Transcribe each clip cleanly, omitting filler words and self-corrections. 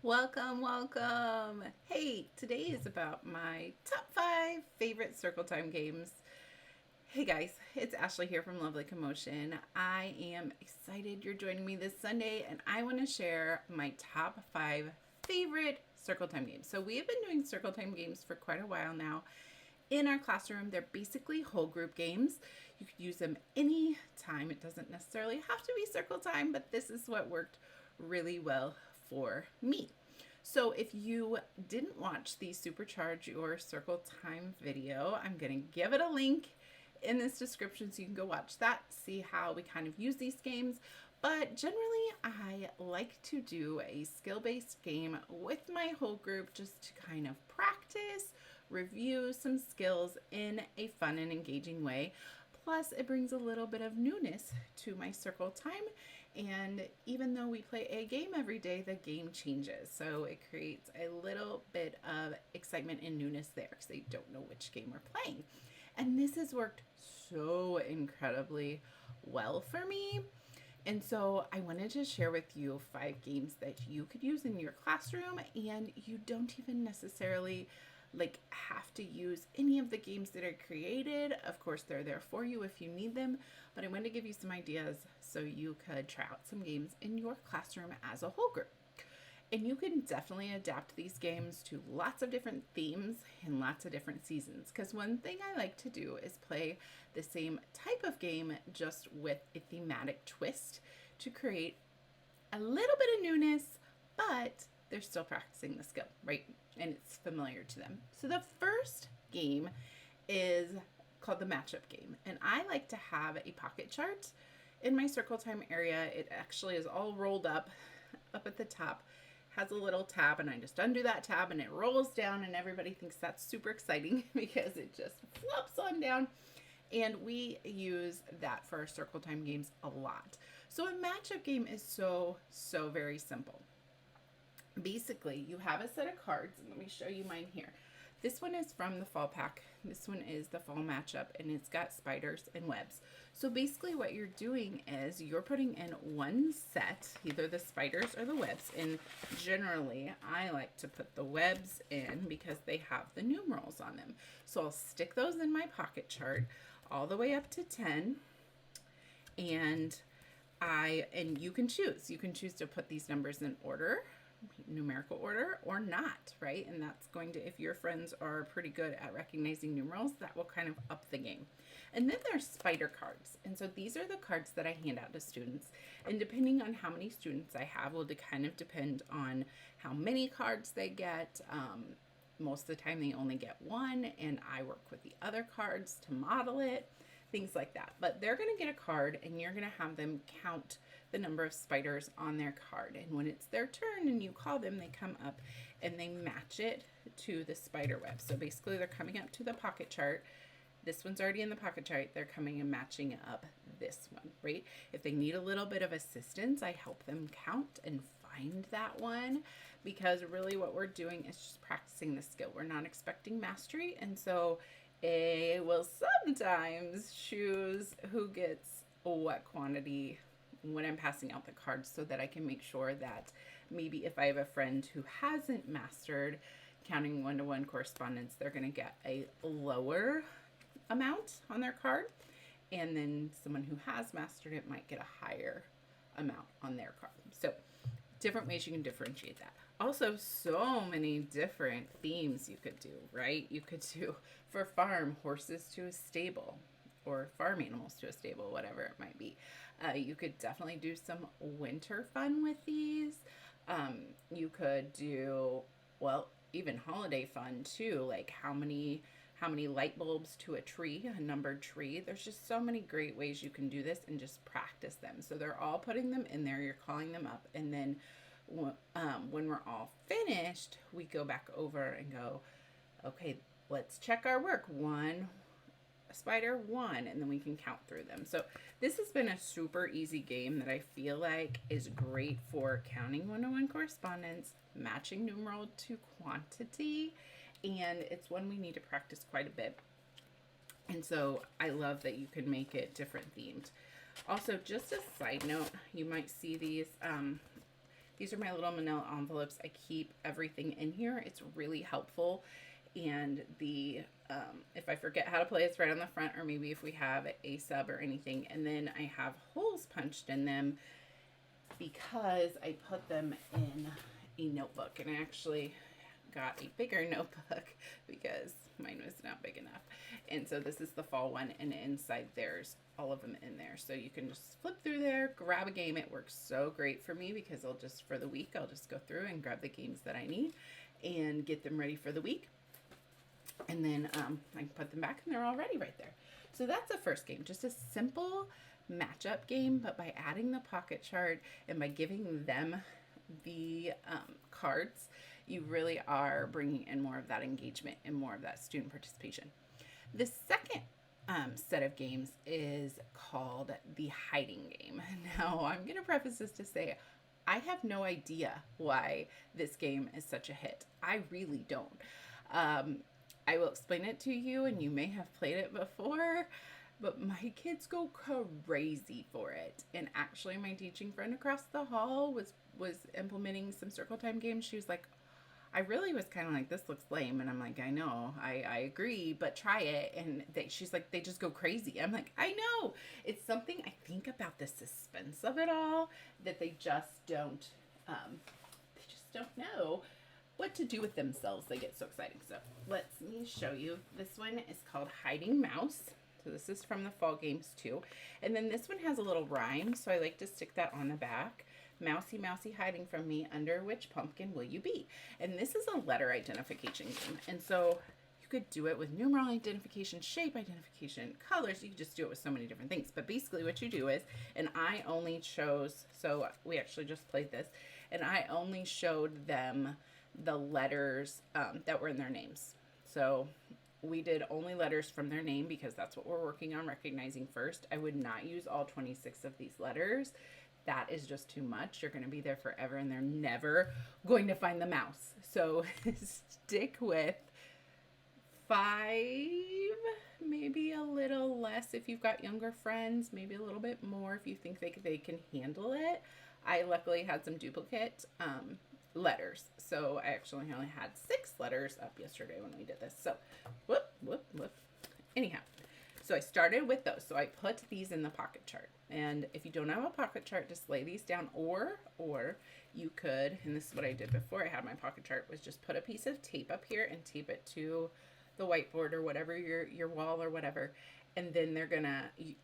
Welcome, welcome. Hey, today is about my top 5 favorite circle time games. Hey guys, it's Ashley here from Lovely Commotion. I am excited you're joining me this Sunday and I want to share my top 5 favorite circle time games. So we have been doing circle time games for quite a while now. In our classroom, they're basically whole group games. You could use them any time. It doesn't necessarily have to be circle time, but this is what worked really well for me. So if you didn't watch the Supercharge Your Circle Time video, I'm going to give it a link in this description so you can go watch that, see how we kind of use these games. But generally, I like to do a skill-based game with my whole group just to kind of practice, review some skills in a fun and engaging way. Plus, it brings a little bit of newness to my circle time. And even though we play a game every day, the game changes. So it creates a little bit of excitement and newness there because they don't know which game we're playing. And this has worked so incredibly well for me. And so I wanted to share with you 5 games that you could use in your classroom, and you don't even necessarily have to use any of the games that are created. Of course, they're there for you if you need them, but I wanted to give you some ideas so you could try out some games in your classroom as a whole group. And you can definitely adapt these games to lots of different themes and lots of different seasons. Because one thing I like to do is play the same type of game just with a thematic twist to create a little bit of newness, but they're still practicing the skill, right? And it's familiar to them. So the first game is called the matchup game. And I like to have a pocket chart in my circle time area. It actually is all rolled up at the top, has a little tab, and I just undo that tab and it rolls down, and everybody thinks that's super exciting because it just flops on down. And we use that for our circle time games a lot. So a matchup game is so very simple. Basically, you have a set of cards, and let me show you mine here. This one is from the fall pack. This one is the fall matchup, and it's got spiders and webs. So basically what you're doing is you're putting in one set, either the spiders or the webs, and generally I like to put the webs in because they have the numerals on them. So I'll stick those in my pocket chart all the way up to 10, and you can choose. You can choose to put these numbers in order, numerical order, or not, right? And that's going to, if your friends are pretty good at recognizing numerals, that will kind of up the game. And then there's spider cards. And so these are the cards that I hand out to students. And depending on how many students I have will kind of depend on how many cards they get. Most of the time they only get one, and I work with the other cards to model it, things like that. But they're going to get a card, and you're going to have them count the number of spiders on their card. And when it's their turn and you call them, they come up and they match it to the spider web. So basically they're coming up to the pocket chart. This one's already in the pocket chart. They're coming and matching up this one, right? If they need a little bit of assistance, I help them count and find that one, because really what we're doing is just practicing the skill. We're not expecting mastery, and so I will sometimes choose who gets what quantity when I'm passing out the cards, so that I can make sure that maybe if I have a friend who hasn't mastered counting one-to-one correspondence, they're going to get a lower amount on their card, and then someone who has mastered it might get a higher amount on their card. So different ways you can differentiate that. Also, so many different themes you could do, right? You could do, for farm, horses to a stable, or farm animals to a stable, whatever it might be. You could definitely do some winter fun with these. You could do, well, even holiday fun too, like how many light bulbs to a tree, a numbered tree. There's just so many great ways you can do this and just practice them. So they're all putting them in there, you're calling them up, and then when we're all finished, we go back over and go, okay, let's check our work. One spider, one, and then we can count through them. So this has been a super easy game that I feel like is great for counting one-to-one correspondence, matching numeral to quantity, and it's one we need to practice quite a bit. And so I love that you can make it different themed. Also, just a side note, you might see these These are my little manila envelopes. I keep everything in here. It's really helpful. And the if I forget how to play, it's right on the front, or maybe if we have a sub or anything. And then I have holes punched in them because I put them in a notebook, and I actually got a bigger notebook because mine was not big enough. And so this is the fall one, and inside there's all of them in there. So you can just flip through there, grab a game. It works so great for me because I'll just, for the week, I'll just go through and grab the games that I need and get them ready for the week. And then I can put them back and they're all ready right there. So that's the first game, just a simple matchup game, but by adding the pocket chart and by giving them the cards, you really are bringing in more of that engagement and more of that student participation. The second set of games is called the hiding game. Now, I'm going to preface this to say I have no idea why this game is such a hit. I really don't. I will explain it to you, and you may have played it before, but my kids go crazy for it. And actually, my teaching friend across the hall was implementing some circle time games. She was like, I really was kind of like, this looks lame. And I'm like, I know, I agree, but try it. And she's like, they just go crazy. I'm like, I know. It's something I think about the suspense of it all that they just don't know what to do with themselves. They get so exciting. So let me show you. This one is called Hiding Mouse. So this is from the fall games too. And then this one has a little rhyme. So I like to stick that on the back. Mousy, mousy, hiding from me, under which pumpkin will you be? And this is a letter identification game. And so you could do it with numeral identification, shape identification, colors. You could just do it with so many different things. But basically what you do is, and I only chose, so we actually just played this, and I only showed them the letters that were in their names. So we did only letters from their name because that's what we're working on, recognizing first. I would not use all 26 of these letters. That is just too much. You're going to be there forever and they're never going to find the mouse. So stick with 5, maybe a little less if you've got younger friends, maybe a little bit more if you think they can handle it. I luckily had some duplicate letters. So I actually only had 6 letters up yesterday when we did this. So whoop. Anyhow, so I started with those. So I put these in the pocket chart. And if you don't have a pocket chart, just lay these down, or you could, and this is what I did before I had my pocket chart, was just put a piece of tape up here and tape it to the whiteboard or whatever, your wall or whatever. And then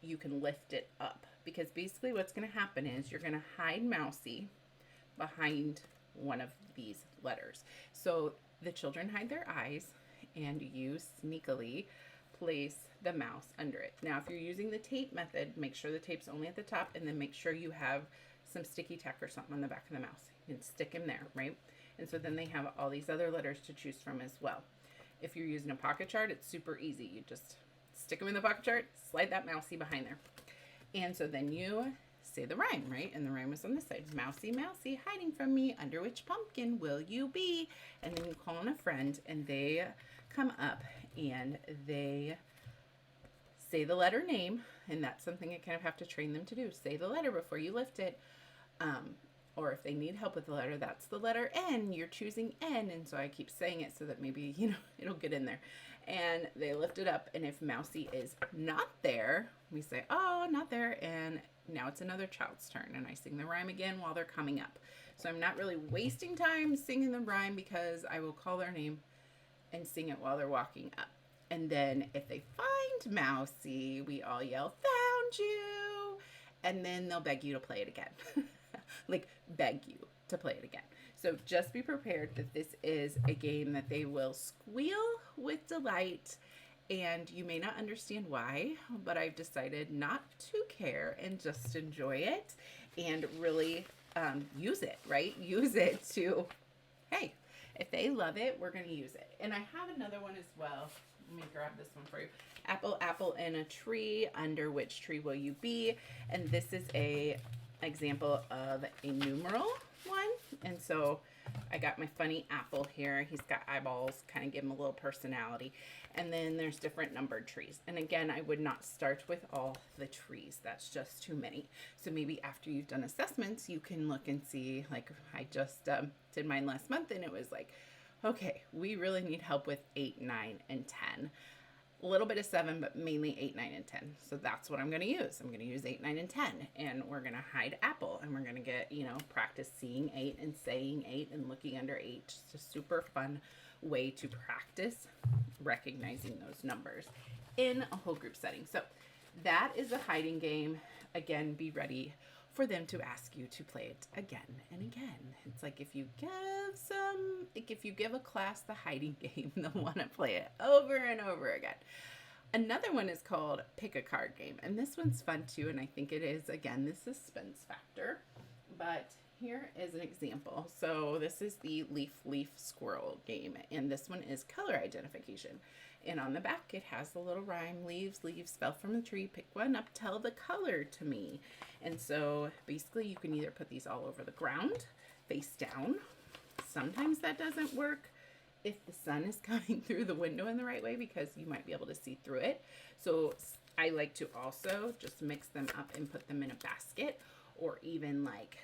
you can lift it up, because basically what's gonna happen is you're gonna hide Mousy behind one of these letters. So the children hide their eyes and you sneakily place the mouse under it. Now, if you're using the tape method, make sure the tape's only at the top, and then make sure you have some sticky tack or something on the back of the mouse. You can stick them there, right? And so then they have all these other letters to choose from as well. If you're using a pocket chart, it's super easy. You just stick them in the pocket chart, slide that Mousy behind there. And so then you say the rhyme, right? And the rhyme is on this side. Mousy, mousy, hiding from me, under which pumpkin will you be? And then you call on a friend, and they come up and they say the letter name, and that's something I kind of have to train them to do. Say the letter before you lift it. Or if they need help with the letter, that's the letter N. You're choosing N, and so I keep saying it so that maybe, it'll get in there. And they lift it up, and if Mousy is not there, we say, oh, not there, and now it's another child's turn, and I sing the rhyme again while they're coming up. So I'm not really wasting time singing the rhyme, because I will call their name and sing it while they're walking up. And then if they find Mousy, we all yell, found you, and then they'll beg you to play it again. Like, beg you to play it again. So just be prepared that this is a game that they will squeal with delight, and you may not understand why, but I've decided not to care and just enjoy it and really use it, right? Use it to, hey, if they love it, we're going to use it. And I have another one as well. Let me grab this one for you. Apple, apple in a tree, under which tree will you be? And this is a example of a numeral one. And so I got my funny apple here. He's got eyeballs, kind of give him a little personality. And then there's different numbered trees. And again, I would not start with all the trees. That's just too many. So maybe after you've done assessments, you can look and see, like I just did mine last month, and it was like, okay, we really need help with 8, 9, and 10. A little bit of 7, but mainly 8, 9, and 10. So that's what I'm going to use. I'm going to use 8, 9, and 10. And we're going to hide apple. And we're going to get, practice seeing 8 and saying 8 and looking under 8. Just a super fun way to practice recognizing those numbers in a whole group setting. So that is a hiding game. Again, be ready for them to ask you to play it again and again. It's like if you give a class the hiding game, they'll want to play it over and over again. Another one is called Pick a Card Game, and this one's fun too, and I think it is, again, the suspense factor. But here is an example. So this is the leaf squirrel game, and this one is color identification. And on the back, it has the little rhyme, leaves fell from the tree, pick one up, tell the color to me. And so basically you can either put these all over the ground, face down. Sometimes that doesn't work if the sun is coming through the window in the right way, because you might be able to see through it. So I like to also just mix them up and put them in a basket, or even like,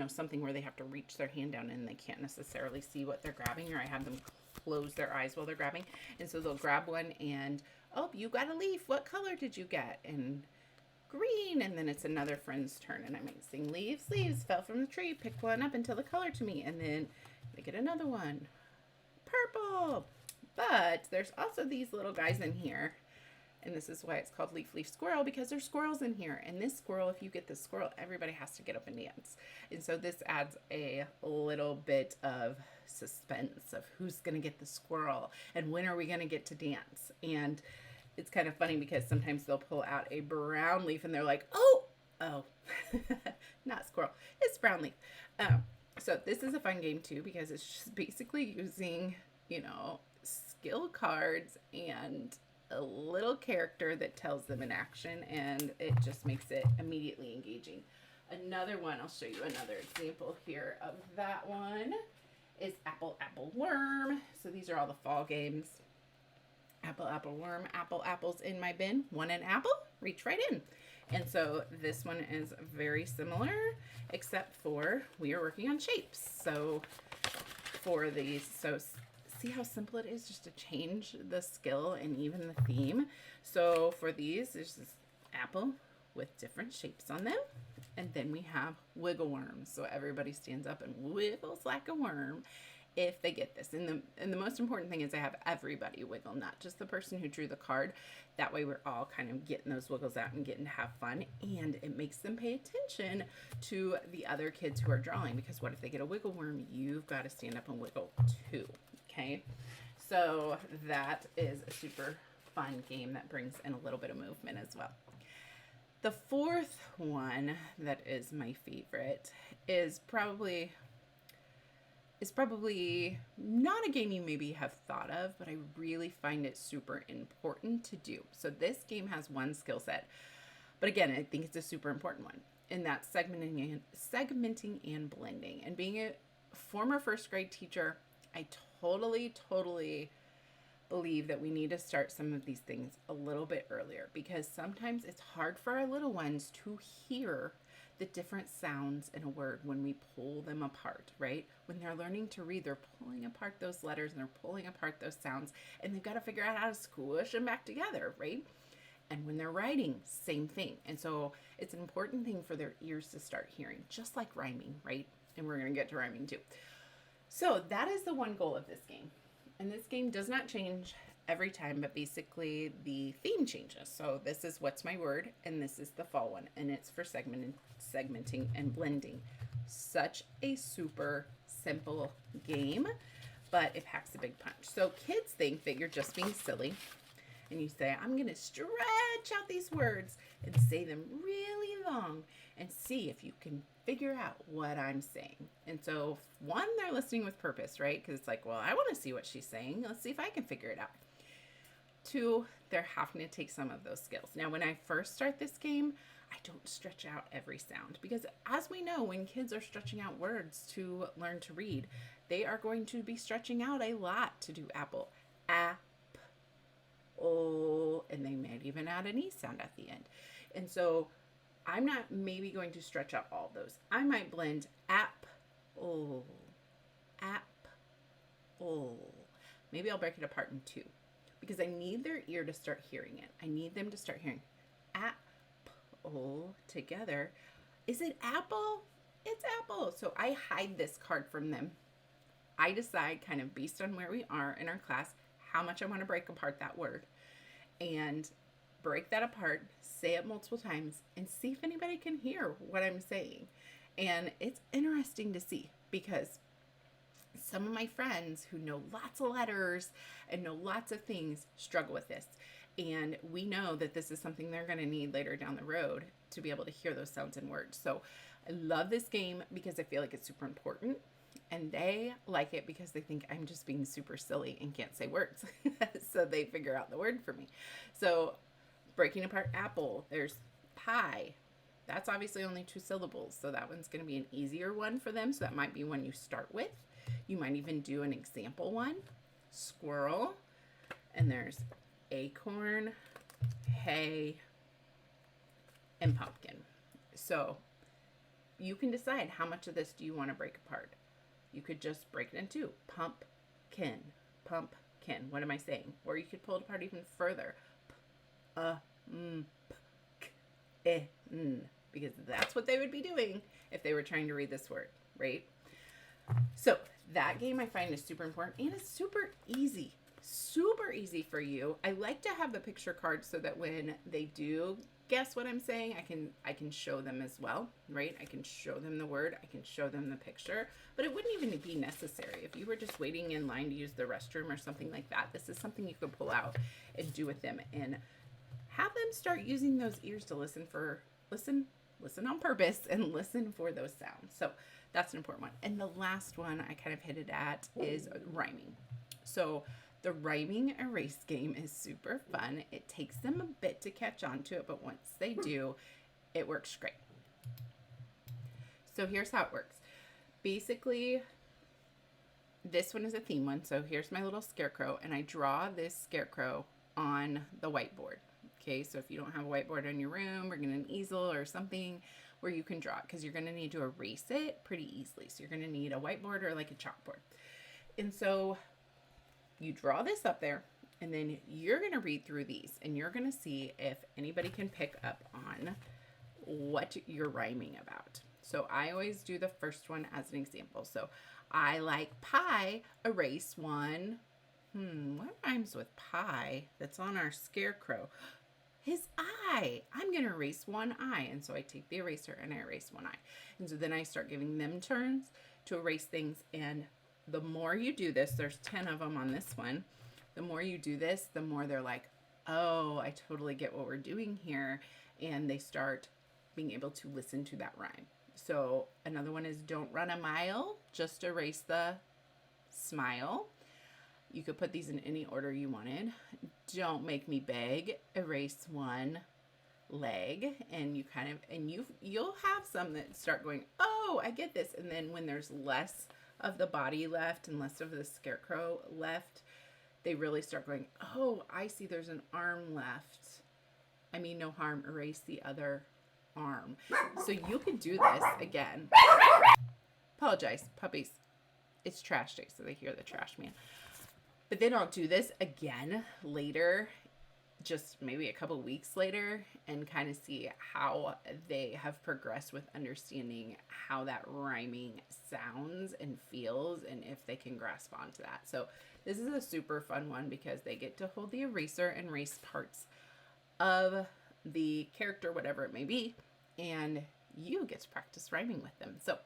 something where they have to reach their hand down and they can't necessarily see what they're grabbing, or I have them close their eyes while they're grabbing. And so they'll grab one and, oh, you got a leaf. What color did you get? And green. And then it's another friend's turn, and I might sing leaves fell from the tree, pick one up and tell the color to me. And then they get another one, purple. But there's also these little guys in here, and this is why it's called leaf squirrel, because there's squirrels in here. And this squirrel, if you get this squirrel, everybody has to get up and dance. And so this adds a little bit of suspense of who's going to get the squirrel and when are we going to get to dance. And it's kind of funny because sometimes they'll pull out a brown leaf and they're like, oh, not squirrel, it's brown leaf. So this is a fun game too, because it's just basically using, skill cards and a little character that tells them an action, and it just makes it immediately engaging. Another one, I'll show you another example here of that one, is apple, apple, worm. So these are all the fall games. Apple, apple, worm, apples in my bin, want an apple? Reach right in. And so this one is very similar, except for we are working on shapes. So for these, see how simple it is just to change the skill and even the theme. So for these, there's this apple with different shapes on them. And then we have wiggle worms. So everybody stands up and wiggles like a worm if they get this. And the most important thing is I have everybody wiggle, not just the person who drew the card. That way we're all kind of getting those wiggles out and getting to have fun. And it makes them pay attention to the other kids who are drawing, because what if they get a wiggle worm? You've got to stand up and wiggle too. Okay, so that is a super fun game that brings in a little bit of movement as well. The fourth one that is my favorite is probably not a game you maybe have thought of, but I really find it super important to do. So this game has one skill set, but again, I think it's a super important one, and that's segmenting and blending. And being a former first grade teacher, I totally believe that we need to start some of these things a little bit earlier, because sometimes it's hard for our little ones to hear the different sounds in a word when we pull them apart, right? When they're learning to read, they're pulling apart those letters and they're pulling apart those sounds, and they've got to figure out how to squish them back together, right? And when they're writing, same thing. And so it's an important thing for their ears to start hearing, just like rhyming, right? And we're going to get to rhyming too. So that is the one goal of this game. And this game does not change every time, but basically the theme changes. So this is what's my word, and this is the fall one, and it's for segmenting and blending. Such a super simple game, but it packs a big punch. So kids think that you're just being silly, and you say, I'm going to stretch out these words and say them really long and see if you can figure out what I'm saying. And so one, they're listening with purpose, right? Because it's like, well, I want to see what she's saying. Let's see if I can figure it out. 2, they're having to take some of those skills. Now, when I first start this game, I don't stretch out every sound because, as we know, when kids are stretching out words to learn to read, they are going to be stretching out a lot to do apple. Oh, and they might even add an E sound at the end. And so I'm not maybe going to stretch out all those. I might blend oh, oh. Maybe I'll break it apart in 2 because I need their ear to start hearing it. I need them to start hearing apple together. Is it apple? It's apple. So I hide this card from them. I decide, kind of based on where we are in our class, how much I want to break apart that word, and break that apart, say it multiple times, and see if anybody can hear what I'm saying. And it's interesting to see because some of my friends who know lots of letters and know lots of things struggle with this. And we know that this is something they're going to need later down the road to be able to hear those sounds and words. So I love this game because I feel like it's super important. And they like it because they think I'm just being super silly and can't say words. So they figure out the word for me. So breaking apart apple, there's pie. That's obviously only 2 syllables. So that one's going to be an easier one for them. So that might be one you start with. You might even do an example one. Squirrel. And there's acorn, hay, and pumpkin. So you can decide how much of this do you want to break apart. You could just break it in 2. Pumpkin. What am I saying? Or you could pull it apart even further. Because that's what they would be doing if they were trying to read this word, right? So that game I find is super important and it's super easy. Super easy for you. I like to have the picture cards so that when they do guess what I'm saying, I can show them as well, right? I can show them the word, I can show them the picture, but it wouldn't even be necessary. If you were just waiting in line to use the restroom or something like that, this is something you could pull out and do with them and have them start using those ears to listen on purpose and listen for those sounds. So that's an important one. And the last one I kind of hit it at is rhyming. So the rhyming erase game is super fun. It takes them a bit to catch on to it, but once they do, it works great. So here's how it works. Basically, this one is a theme one. So here's my little scarecrow, and I draw this scarecrow on the whiteboard. Okay, so if you don't have a whiteboard in your room, bring in an easel or something where you can draw it, because you're going to need to erase it pretty easily. So you're going to need a whiteboard or like a chalkboard. And so you draw this up there, and then you're going to read through these, and you're going to see if anybody can pick up on what you're rhyming about. So I always do the first one as an example. So I like pie, erase one. What rhymes with pie that's on our scarecrow? His eye. I'm going to erase one eye. And so I take the eraser and I erase one eye. And so then I start giving them turns to erase things. And the more you do this, there's 10 of them on this one. The more you do this, the more they're like, oh, I totally get what we're doing here. And they start being able to listen to that rhyme. So another one is don't run a mile, just erase the smile. You could put these in any order you wanted. Don't make me beg, erase one leg. And you'll have some that start going, oh, I get this. And then when there's less of the body left and less of the scarecrow left, they really start going, oh, I see there's an arm left. I mean, no harm, erase the other arm. So you can do this again. Apologize, puppies. It's trash day, so they hear the trash man. But then I'll do this again later, just maybe a couple weeks later, and kind of see how they have progressed with understanding how that rhyming sounds and feels, and if they can grasp onto that. So this is a super fun one because they get to hold the eraser and erase parts of the character, whatever it may be, and you get to practice rhyming with them. So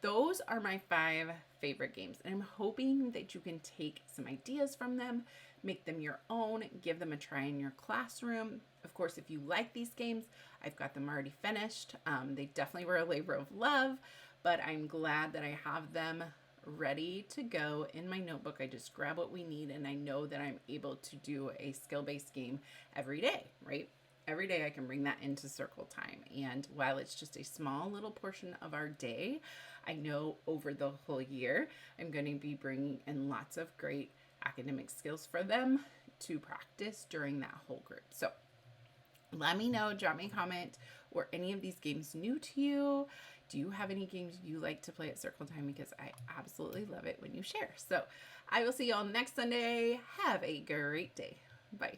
those are my 5 favorite games, and I'm hoping that you can take some ideas from them, make them your own, give them a try in your classroom. Of course, if you like these games, I've got them already finished. They definitely were a labor of love, but I'm glad that I have them ready to go in my notebook. I just grab what we need, and I know that I'm able to do a skill-based game every day, right? Every day I can bring that into circle time. And while it's just a small little portion of our day, I know over the whole year I'm going to be bringing in lots of great academic skills for them to practice during that whole group. So let me know, drop me a comment. Were any of these games new to you? Do you have any games you like to play at circle time? Because I absolutely love it when you share. So I will see y'all next Sunday. Have a great day. Bye.